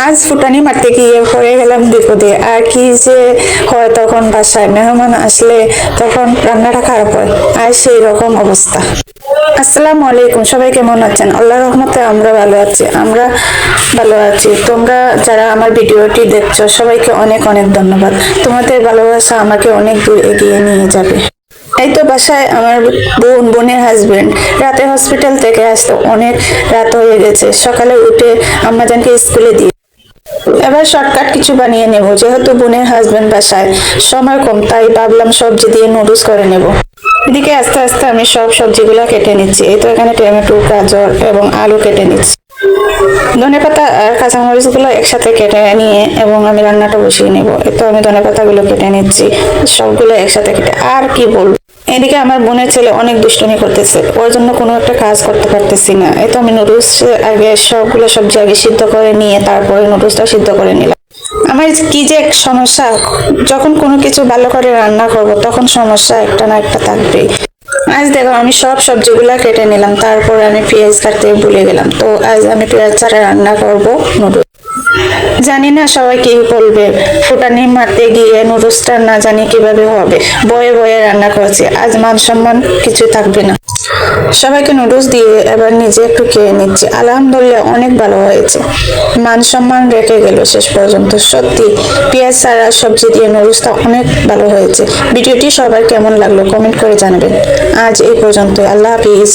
আজ ফুটানি মারতে গিয়ে পড়ে গেলাম বিপদে। আর কি যে হয় তখন, বাসায় মেহমান আসলে তখন রান্নাটা খারাপ হয়। আর সেই রকম অবস্থা। আসসালামু আলাইকুম, সবাই কেমন আছেন? আল্লাহর রহমতে আমরা ভালো আছি। তোমরা যারা আমার ভিডিওটি দেখছো সবাইকে অনেক অনেক ধন্যবাদ। তোমাদের ভালোবাসা আমাকে অনেক দূর এগিয়ে নিয়ে যাবে। এই তো বাসায় আমার বোনের হাজবেন্ড রাতে হসপিটাল থেকে আসতো, অনেক রাত হয়ে গেছে। সকালে উঠে আম্মাজানকে স্কুলে দিয়ে এবার শর্টকাট কিছু বানিয়ে নেব, যেহেতু বোনের হাজবেন্ড বাসায়, সময় কম, তাই ভাবলাম সবজি দিয়ে নুডলস করে নেব। এদিকে আস্তে আস্তে আমি সব সবজিগুলো কেটে নিচ্ছি। এই তো এখানে টমেটো, গাজর এবং আলু কেটে নিচ্ছি। ধনেপাতা আর কাঁচামরিচ গুলো একসাথে কেটে নিয়ে এবং আমি রান্নাটা বসিয়ে নেব। এই তো আমি ধনেপাতা গুলো কেটে নিচ্ছি, সবগুলো একসাথে কেটে। আর কি বলবো, এদিকে আমার বোনের ছেলে অনেক দুষ্টুমি করতেছে, ওর জন্য কোনো একটা কাজ করতে পারতেছি না। এই তো আমি নুডলস আগে সবগুলো সবজি আগে সিদ্ধ করে নিয়ে তারপরে নুডলসটা সিদ্ধ করে নিলাম। আমার কি যে এক সমস্যা, যখন কোনো কিছু ভালো করে রান্না করব তখন সমস্যা একটা না একটা থাকবেই। আজ দেখো আমি সব সবজিগুলা কেটে নিলাম, তারপর আমি পেঁয়াজ কাটতে ভুলে গেলাম। তো আজ আমি পেঁয়াজ ছাড়া রান্না করব নুডলস। জানি না সবাই কি বলবে, ফুটানি মারতে গিয়ে নুডলসটা না জানি কিভাবে হবে। বয়ে বয়ে রান্না করেছি, আজ মান সম্মান কিছু থাকবে না। সবাইকে নুডলস দিয়ে এবার নিজে একটু খেয়ে নিচ্ছি। আলহামদুলিল্লাহ অনেক ভালো হয়েছে, মান সম্মান রেখে গেল শেষ পর্যন্ত। সত্যি পেঁয়াজ ছাড়া সবজি দিয়ে নুডলসটা অনেক ভালো হয়েছে। ভিডিওটি সবার কেমন লাগলো কমেন্ট করে জানাবেন। আজ এই পর্যন্ত, আল্লাহ হাফিজ।